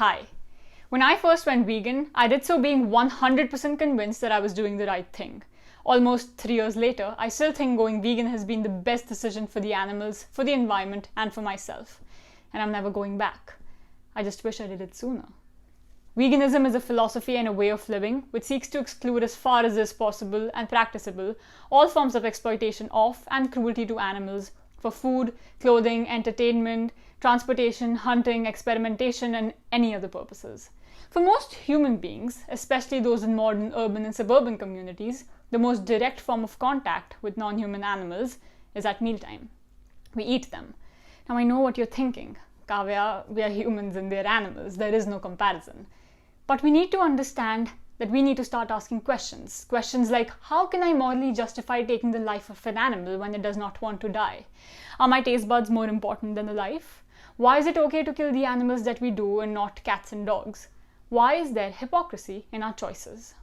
Hi. When I first went vegan, I did so being 100% convinced that I was doing the right thing. Almost 3 years later, I still think going vegan has been the best decision for the animals, for the environment, and for myself. And I'm never going back. I just wish I did it sooner. Veganism is a philosophy and a way of living which seeks to exclude as far as is possible and practicable all forms of exploitation of and cruelty to animals for food, clothing, entertainment, transportation, hunting, experimentation, and any other purposes. For most human beings, especially those in modern urban and suburban communities, the most direct form of contact with non-human animals is at mealtime. We eat them. Now I know what you're thinking. Kavya, we are humans and they're animals. There is no comparison. But we need to understand that we need to start asking questions. Questions like, how can I morally justify taking the life of an animal when it does not want to die? Are my taste buds more important than the life? Why is it okay to kill the animals that we do and not cats and dogs? Why is there hypocrisy in our choices?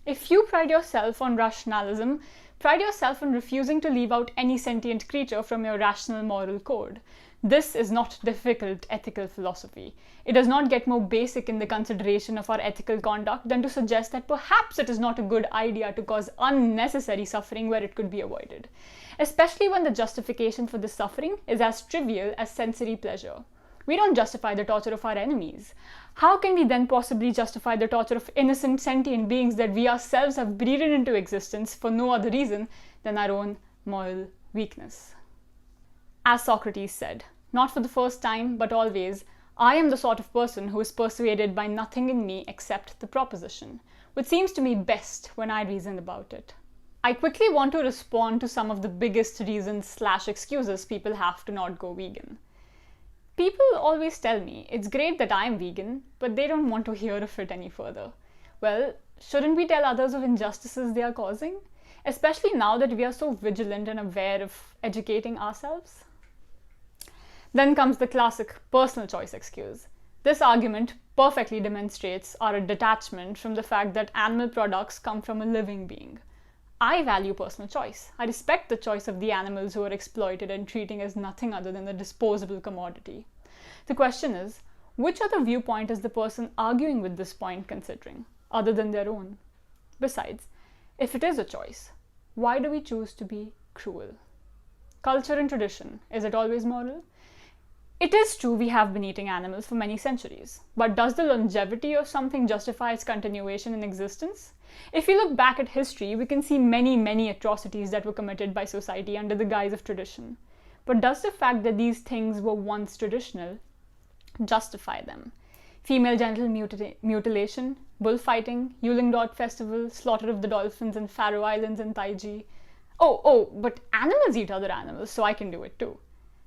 If you pride yourself on rationalism, pride yourself on refusing to leave out any sentient creature from your rational moral code. This is not difficult ethical philosophy. It does not get more basic in the consideration of our ethical conduct than to suggest that perhaps it is not a good idea to cause unnecessary suffering where it could be avoided, especially when the justification for the suffering is as trivial as sensory pleasure. We don't justify the torture of our enemies. How can we then possibly justify the torture of innocent sentient beings that we ourselves have breathed into existence for no other reason than our own moral weakness? As Socrates said, not for the first time, but always, I am the sort of person who is persuaded by nothing in me except the proposition, which seems to me best when I reason about it. I quickly want to respond to some of the biggest reasons/excuses people have to not go vegan. People always tell me it's great that I'm vegan, but they don't want to hear of it any further. Well, shouldn't we tell others of injustices they are causing? Especially now that we are so vigilant and aware of educating ourselves? Then comes the classic personal choice excuse. This argument perfectly demonstrates our detachment from the fact that animal products come from a living being. I value personal choice. I respect the choice of the animals who are exploited and treating as nothing other than a disposable commodity. The question is, which other viewpoint is the person arguing with this point considering, other than their own? Besides, if it is a choice, why do we choose to be cruel? Culture and tradition, is it always moral? It is true we have been eating animals for many centuries, but does the longevity of something justify its continuation in existence? If we look back at history, we can see many atrocities that were committed by society under the guise of tradition. But does the fact that these things were once traditional justify them? Female genital mutilation, bullfighting, Yule Log festival, slaughter of the dolphins in Faroe Islands and Taiji. But animals eat other animals, so I can do it too.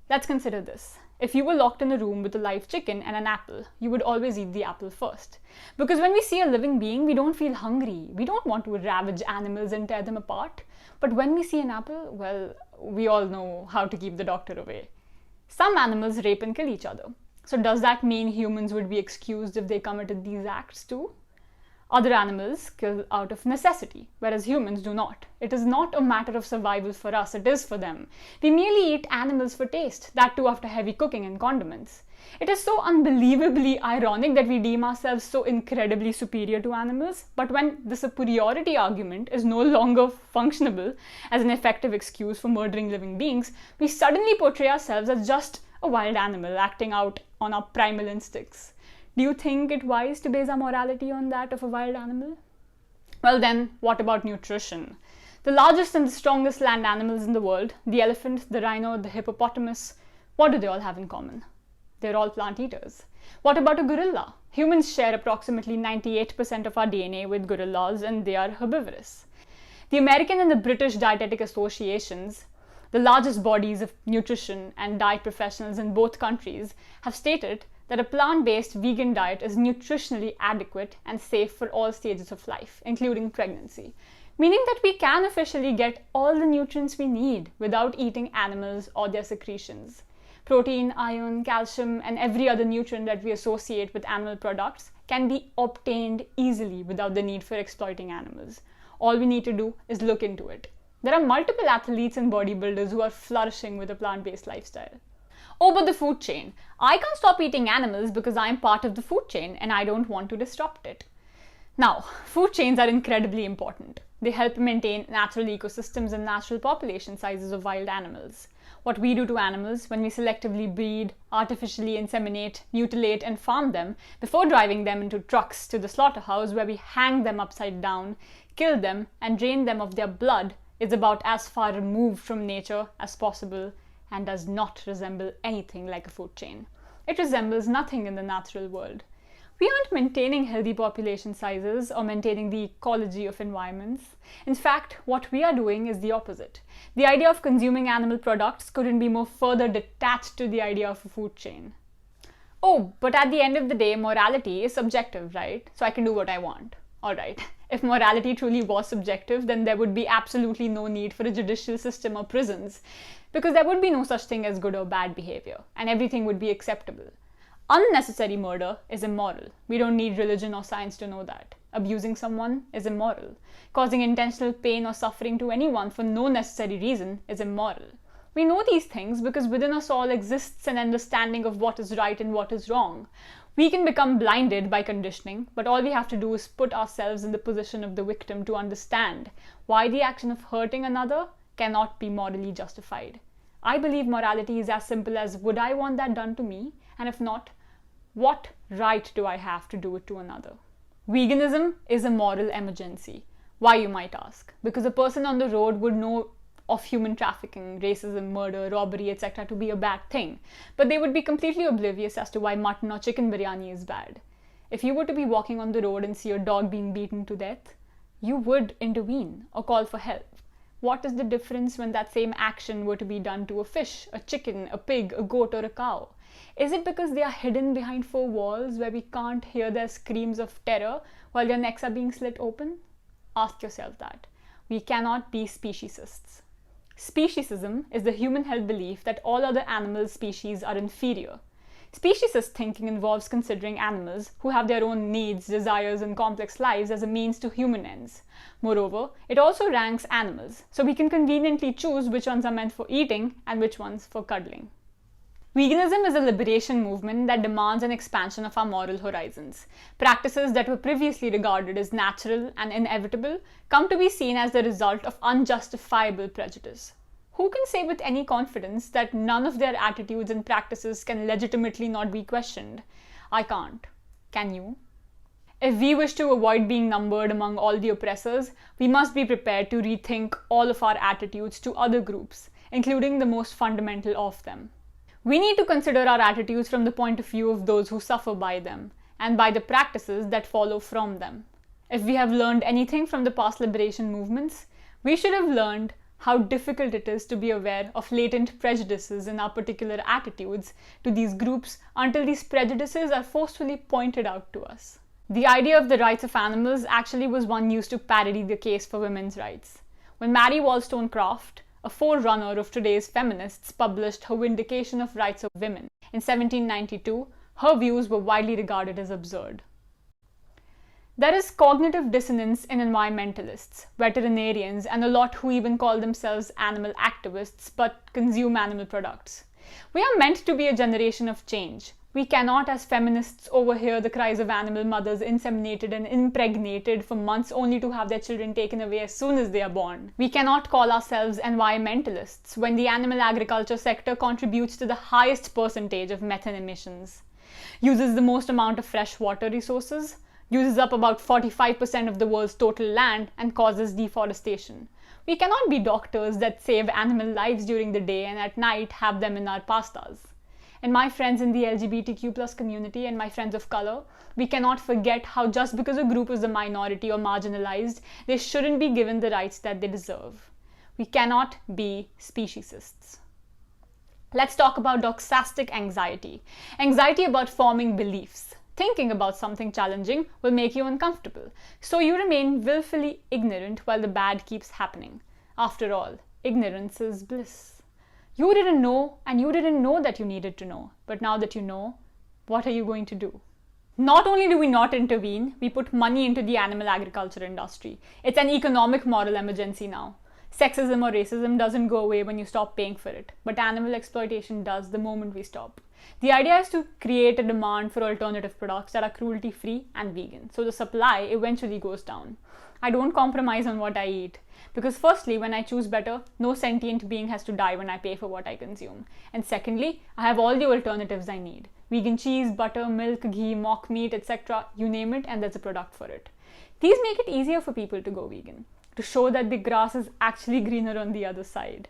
Let's consider this. If you were locked in a room with a live chicken and an apple, you would always eat the apple first. Because when we see a living being, we don't feel hungry. We don't want to ravage animals and tear them apart. But when we see an apple, well, we all know how to keep the doctor away. Some animals rape and kill each other. So does that mean humans would be excused if they committed these acts too? Other animals kill out of necessity, whereas humans do not. It is not a matter of survival for us, it is for them. We merely eat animals for taste, that too after heavy cooking and condiments. It is so unbelievably ironic that we deem ourselves so incredibly superior to animals, but when the superiority argument is no longer functionable as an effective excuse for murdering living beings, we suddenly portray ourselves as just a wild animal acting out on our primal instincts. Do you think it wise to base our morality on that of a wild animal? Well then, what about nutrition? The largest and the strongest land animals in the world, the elephant, the rhino, the hippopotamus, what do they all have in common? They're all plant eaters. What about a gorilla? Humans share approximately 98% of our DNA with gorillas and they are herbivorous. The American and the British Dietetic Associations, the largest bodies of nutrition and diet professionals in both countries, have stated that a plant-based vegan diet is nutritionally adequate and safe for all stages of life, including pregnancy, meaning that we can officially get all the nutrients we need without eating animals or their secretions. Protein, iron, calcium, and every other nutrient that we associate with animal products can be obtained easily without the need for exploiting animals. All we need to do is look into it. There are multiple athletes and bodybuilders who are flourishing with a plant-based lifestyle. Oh, but the food chain. I can't stop eating animals because I'm part of the food chain and I don't want to disrupt it. Now, food chains are incredibly important. They help maintain natural ecosystems and natural population sizes of wild animals. What we do to animals when we selectively breed, artificially inseminate, mutilate, and farm them before driving them into trucks to the slaughterhouse where we hang them upside down, kill them, and drain them of their blood is about as far removed from nature as possible and does not resemble anything like a food chain. It resembles nothing in the natural world. We aren't maintaining healthy population sizes or maintaining the ecology of environments. In fact, what we are doing is the opposite. The idea of consuming animal products couldn't be more further detached to the idea of a food chain. Oh, but at the end of the day, morality is subjective, right? So I can do what I want. Alright, if morality truly was subjective, then there would be absolutely no need for a judicial system or prisons, because there would be no such thing as good or bad behavior, and everything would be acceptable. Unnecessary murder is immoral. We don't need religion or science to know that. Abusing someone is immoral. Causing intentional pain or suffering to anyone for no necessary reason is immoral. We know these things because within us all exists an understanding of what is right and what is wrong. We can become blinded by conditioning, but all we have to do is put ourselves in the position of the victim to understand why the action of hurting another cannot be morally justified. I believe morality is as simple as, would I want that done to me? And if not, what right do I have to do it to another? Veganism is a moral emergency. Why, you might ask? Because a person on the road would know of human trafficking, racism, murder, robbery, etc. to be a bad thing, but they would be completely oblivious as to why mutton or chicken biryani is bad. If you were to be walking on the road and see a dog being beaten to death, you would intervene or call for help. What is the difference when that same action were to be done to a fish, a chicken, a pig, a goat, or a cow? Is it because they are hidden behind four walls where we can't hear their screams of terror while their necks are being slit open? Ask yourself that. We cannot be speciesists. Speciesism is the human-held belief that all other animal species are inferior. Speciesist thinking involves considering animals who have their own needs, desires, and complex lives as a means to human ends. Moreover, it also ranks animals, so we can conveniently choose which ones are meant for eating and which ones for cuddling. Veganism is a liberation movement that demands an expansion of our moral horizons. Practices that were previously regarded as natural and inevitable come to be seen as the result of unjustifiable prejudice. Who can say with any confidence that none of their attitudes and practices can legitimately not be questioned? I can't. Can you? If we wish to avoid being numbered among all the oppressors, we must be prepared to rethink all of our attitudes to other groups, including the most fundamental of them. We need to consider our attitudes from the point of view of those who suffer by them, and by the practices that follow from them. If we have learned anything from the past liberation movements, we should have learned how difficult it is to be aware of latent prejudices in our particular attitudes to these groups until these prejudices are forcefully pointed out to us. The idea of the rights of animals actually was one used to parody the case for women's rights. When Mary Wollstonecraft, a forerunner of today's feminists, published her Vindication of Rights of Women in 1792, her views were widely regarded as absurd. There is cognitive dissonance in environmentalists, veterinarians, and a lot who even call themselves animal activists but consume animal products. We are meant to be a generation of change. We cannot, as feminists, overhear the cries of animal mothers inseminated and impregnated for months only to have their children taken away as soon as they are born. We cannot call ourselves environmentalists when the animal agriculture sector contributes to the highest percentage of methane emissions, uses the most amount of fresh water resources, uses up about 45% of the world's total land, and causes deforestation. We cannot be doctors that save animal lives during the day and at night have them in our pastas. And my friends in the LGBTQ+ community and my friends of color, we cannot forget how just because a group is a minority or marginalized, they shouldn't be given the rights that they deserve. We cannot be speciesists. Let's talk about doxastic anxiety. Anxiety about forming beliefs. Thinking about something challenging will make you uncomfortable, so you remain willfully ignorant while the bad keeps happening. After all, ignorance is bliss. You didn't know, and you didn't know that you needed to know. But now that you know, what are you going to do? Not only do we not intervene, we put money into the animal agriculture industry. It's an economic moral emergency now. Sexism or racism doesn't go away when you stop paying for it, but animal exploitation does the moment we stop. The idea is to create a demand for alternative products that are cruelty-free and vegan, so the supply eventually goes down. I don't compromise on what I eat, because firstly, when I choose better, no sentient being has to die when I pay for what I consume. And secondly, I have all the alternatives I need. Vegan cheese, butter, milk, ghee, mock meat, etc. You name it and there's a product for it. These make it easier for people to go vegan, to show that the grass is actually greener on the other side.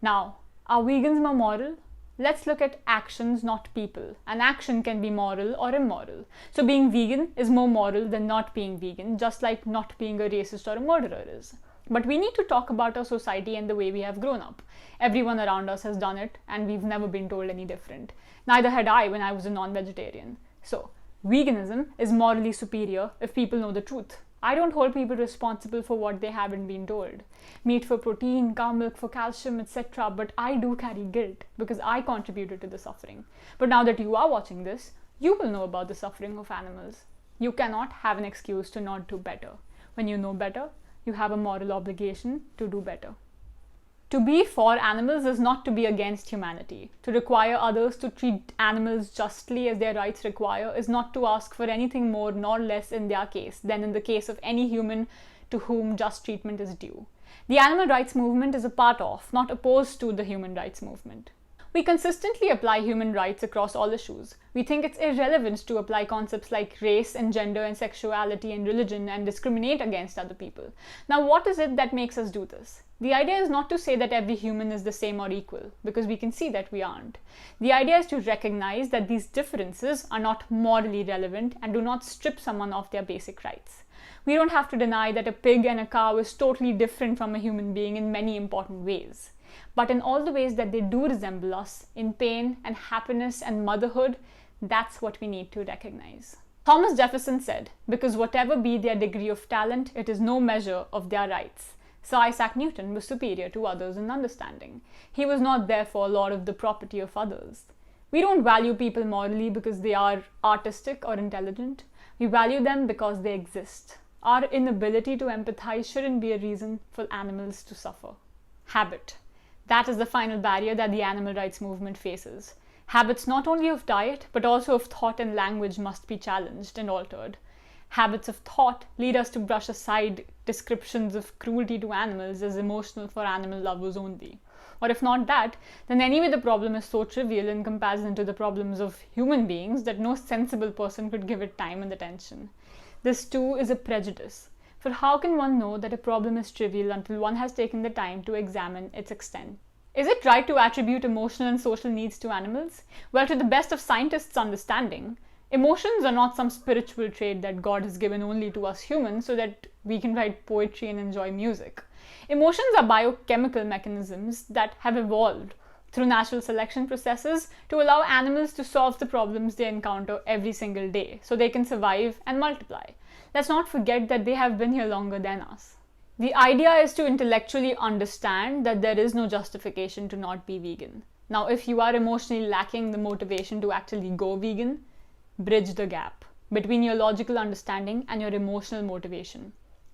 Now, are vegans more moral? Let's look at actions, not people. An action can be moral or immoral. So being vegan is more moral than not being vegan, just like not being a racist or a murderer is. But we need to talk about our society and the way we have grown up. Everyone around us has done it, and we've never been told any different. Neither had I when I was a non-vegetarian. So, veganism is morally superior if people know the truth. I don't hold people responsible for what they haven't been told. Meat for protein, cow milk for calcium, etc. But I do carry guilt because I contributed to the suffering. But now that you are watching this, you will know about the suffering of animals. You cannot have an excuse to not do better. When you know better, you have a moral obligation to do better. To be for animals is not to be against humanity. To require others to treat animals justly as their rights require is not to ask for anything more nor less in their case than in the case of any human to whom just treatment is due. The animal rights movement is a part of, not opposed to, the human rights movement. We consistently apply human rights across all issues. We think it's irrelevant to apply concepts like race and gender and sexuality and religion and discriminate against other people. Now, what is it that makes us do this? The idea is not to say that every human is the same or equal, because we can see that we aren't. The idea is to recognize that these differences are not morally relevant and do not strip someone of their basic rights. We don't have to deny that a pig and a cow is totally different from a human being in many important ways. But in all the ways that they do resemble us, in pain and happiness and motherhood, that's what we need to recognize. Thomas Jefferson said, because whatever be their degree of talent, it is no measure of their rights. Sir Isaac Newton was superior to others in understanding. He was not therefore lord of the property of others. We don't value people morally because they are artistic or intelligent. We value them because they exist. Our inability to empathize shouldn't be a reason for animals to suffer. Habit. That is the final barrier that the animal rights movement faces. Habits not only of diet, but also of thought and language must be challenged and altered. Habits of thought lead us to brush aside descriptions of cruelty to animals as emotional for animal lovers only. Or if not that, then anyway the problem is so trivial in comparison to the problems of human beings that no sensible person could give it time and attention. This too is a prejudice. For how can one know that a problem is trivial until one has taken the time to examine its extent? Is it right to attribute emotional and social needs to animals? Well, to the best of scientists' understanding, emotions are not some spiritual trait that God has given only to us humans so that we can write poetry and enjoy music. Emotions are biochemical mechanisms that have evolved through natural selection processes to allow animals to solve the problems they encounter every single day so they can survive and multiply. Let's not forget that they have been here longer than us. The idea is to intellectually understand that there is no justification to not be vegan. Now, if you are emotionally lacking the motivation to actually go vegan, bridge the gap between your logical understanding and your emotional motivation.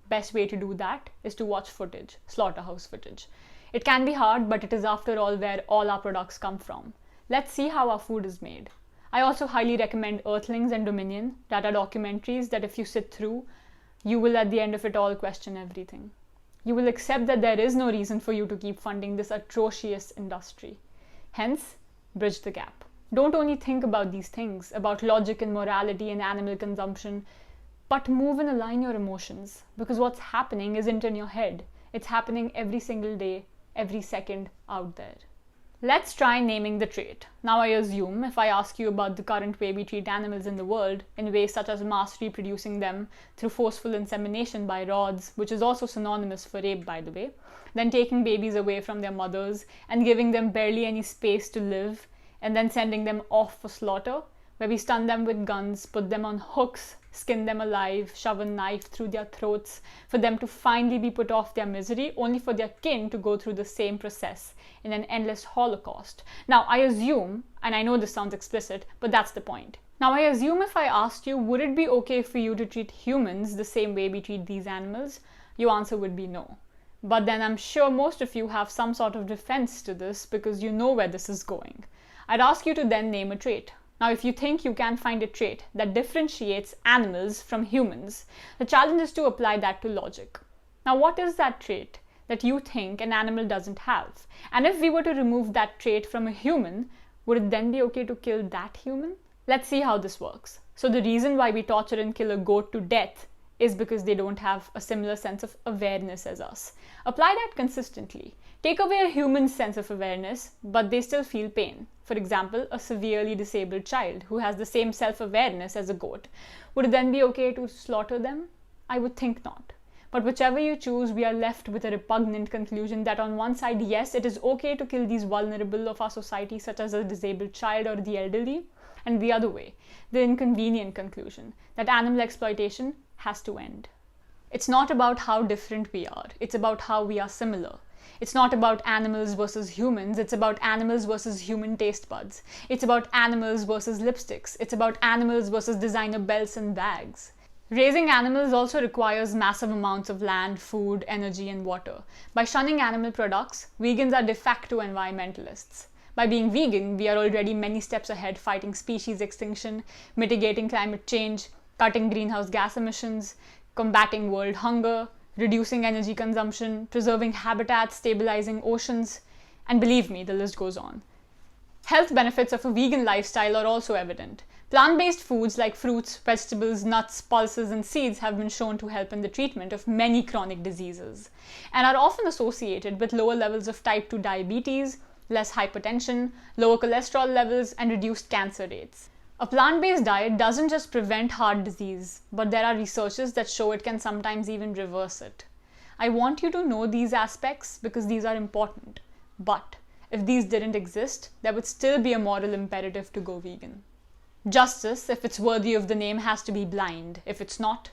Best way to do that is to watch footage, slaughterhouse footage. It can be hard, but it is after all where all our products come from. Let's see how our food is made. I also highly recommend Earthlings and Dominion, that are documentaries that if you sit through, you will at the end of it all question everything. You will accept that there is no reason for you to keep funding this atrocious industry. Hence, bridge the gap. Don't only think about these things, about logic and morality and animal consumption, but move and align your emotions, because what's happening isn't in your head. It's happening every single day, every second out there. Let's try naming the trait. Now I assume if I ask you about the current way we treat animals in the world, in ways such as mass reproducing them through forceful insemination by rods, which is also synonymous for rape by the way, then taking babies away from their mothers and giving them barely any space to live, and then sending them off for slaughter, where we stun them with guns, put them on hooks, skin them alive, shove a knife through their throats, for them to finally be put off their misery, only for their kin to go through the same process in an endless holocaust. Now, I assume, and I know this sounds explicit, but that's the point. Now, I assume if I asked you, would it be okay for you to treat humans the same way we treat these animals? Your answer would be no. But then I'm sure most of you have some sort of defense to this because you know where this is going. I'd ask you to then name a trait. Now, if you think you can find a trait that differentiates animals from humans, the challenge is to apply that to logic. Now, what is that trait that you think an animal doesn't have? And if we were to remove that trait from a human, would it then be okay to kill that human? Let's see how this works. So the reason why we torture and kill a goat to death is because they don't have a similar sense of awareness as us. Apply that consistently. Take away a human's sense of awareness, but they still feel pain. For example, a severely disabled child who has the same self-awareness as a goat. Would it then be okay to slaughter them? I would think not. But whichever you choose, we are left with a repugnant conclusion that on one side, yes, it is okay to kill these vulnerable of our society, such as a disabled child or the elderly, and the other way, the inconvenient conclusion that animal exploitation has to end. It's not about how different we are, it's about how we are similar. It's not about animals versus humans, it's about animals versus human taste buds. It's about animals versus lipsticks. It's about animals versus designer belts and bags. Raising animals also requires massive amounts of land, food, energy, and water. By shunning animal products, vegans are de facto environmentalists. By being vegan, we are already many steps ahead fighting species extinction, mitigating climate change, cutting greenhouse gas emissions, combating world hunger, reducing energy consumption, preserving habitats, stabilizing oceans, and believe me, the list goes on. Health benefits of a vegan lifestyle are also evident. Plant-based foods like fruits, vegetables, nuts, pulses, and seeds have been shown to help in the treatment of many chronic diseases and are often associated with lower levels of type 2 diabetes, less hypertension, lower cholesterol levels, and reduced cancer rates. A plant-based diet doesn't just prevent heart disease, but there are researches that show it can sometimes even reverse it. I want you to know these aspects because these are important. But if these didn't exist, there would still be a moral imperative to go vegan. Justice, if it's worthy of the name, has to be blind. If it's not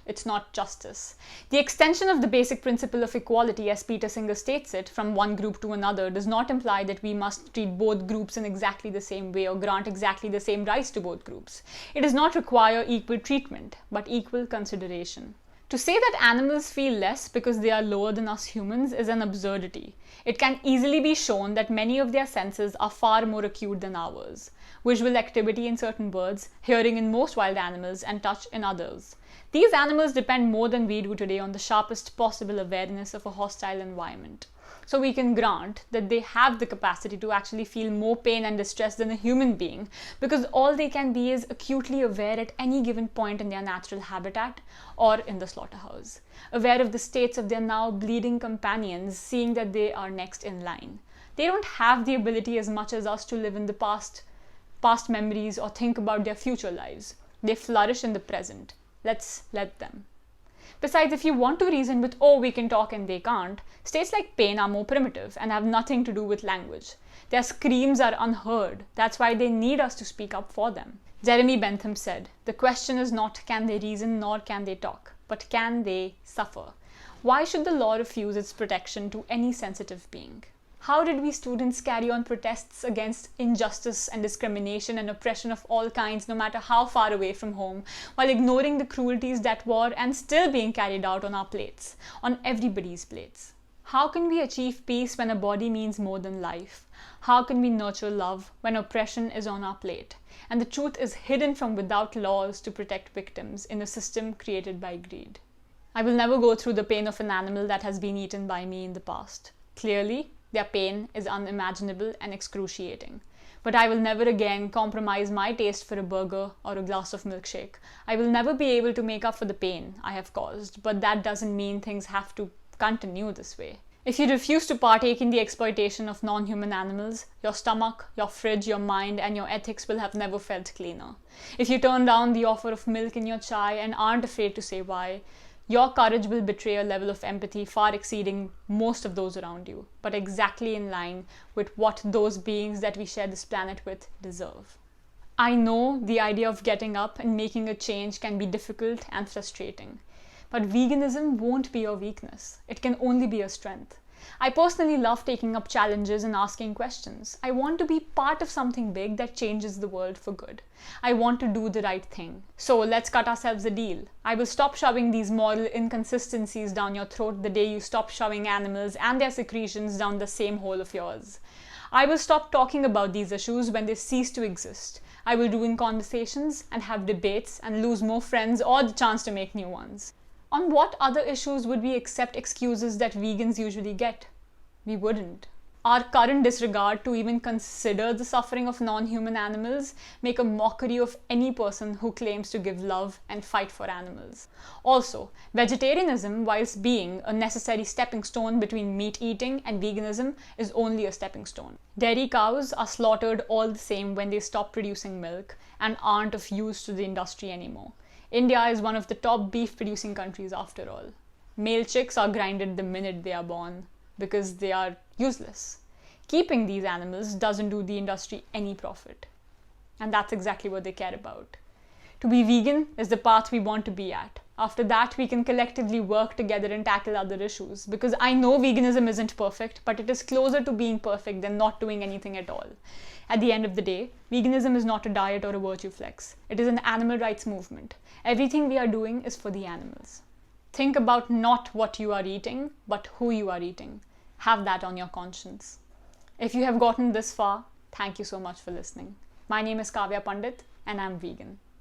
justice. The extension of the basic principle of equality, as Peter Singer states it, from one group to another does not imply that we must treat both groups in exactly the same way or grant exactly the same rights to both groups. It does not require equal treatment, but equal consideration. To say that animals feel less because they are lower than us humans is an absurdity. It can easily be shown that many of their senses are far more acute than ours. Visual activity in certain birds, hearing in most wild animals, and touch in others. These animals depend more than we do today on the sharpest possible awareness of a hostile environment. So we can grant that they have the capacity to actually feel more pain and distress than a human being because all they can be is acutely aware at any given point in their natural habitat or in the slaughterhouse. Aware of the states of their now bleeding companions, seeing that they are next in line. They don't have the ability as much as us to live in the past memories or think about their future lives. They flourish in the present. Let's let them. Besides, if you want to reason with, oh, we can talk and they can't, states like Spain are more primitive and have nothing to do with language. Their screams are unheard. That's why they need us to speak up for them. Jeremy Bentham said, the question is not can they reason nor can they talk, but can they suffer? Why should the law refuse its protection to any sensitive being? How did we students carry on protests against injustice and discrimination and oppression of all kinds, no matter how far away from home, while ignoring the cruelties that were and still being carried out on our plates, on everybody's plates? How can we achieve peace when a body means more than life? How can we nurture love when oppression is on our plate, and the truth is hidden from without laws to protect victims in a system created by greed? I will never go through the pain of an animal that has been eaten by me in the past. Clearly, their pain is unimaginable and excruciating. But I will never again compromise my taste for a burger or a glass of milkshake. I will never be able to make up for the pain I have caused, but that doesn't mean things have to continue this way. If you refuse to partake in the exploitation of non-human animals, your stomach, your fridge, your mind, and your ethics will have never felt cleaner. If you turn down the offer of milk in your chai and aren't afraid to say why, your courage will betray a level of empathy far exceeding most of those around you, but exactly in line with what those beings that we share this planet with deserve. I know the idea of getting up and making a change can be difficult and frustrating, but veganism won't be your weakness. It can only be a strength. I personally love taking up challenges and asking questions. I want to be part of something big that changes the world for good. I want to do the right thing. So let's cut ourselves a deal. I will stop shoving these moral inconsistencies down your throat the day you stop shoving animals and their secretions down the same hole of yours. I will stop talking about these issues when they cease to exist. I will ruin conversations and have debates and lose more friends or the chance to make new ones. On what other issues would we accept excuses that vegans usually get? We wouldn't. Our current disregard to even consider the suffering of non-human animals make a mockery of any person who claims to give love and fight for animals. Also, vegetarianism, whilst being a necessary stepping stone between meat eating and veganism, is only a stepping stone. Dairy cows are slaughtered all the same when they stop producing milk and aren't of use to the industry anymore. India is one of the top beef producing countries after all. Male chicks are grinded the minute they are born because they are useless. Keeping these animals doesn't do the industry any profit. And that's exactly what they care about. To be vegan is the path we want to be at. After that, we can collectively work together and tackle other issues, because I know veganism isn't perfect, but it is closer to being perfect than not doing anything at all. At the end of the day, veganism is not a diet or a virtue flex. It is an animal rights movement. Everything we are doing is for the animals. Think about not what you are eating, but who you are eating. Have that on your conscience. If you have gotten this far, thank you so much for listening. My name is Kavya Pandit, and I'm vegan.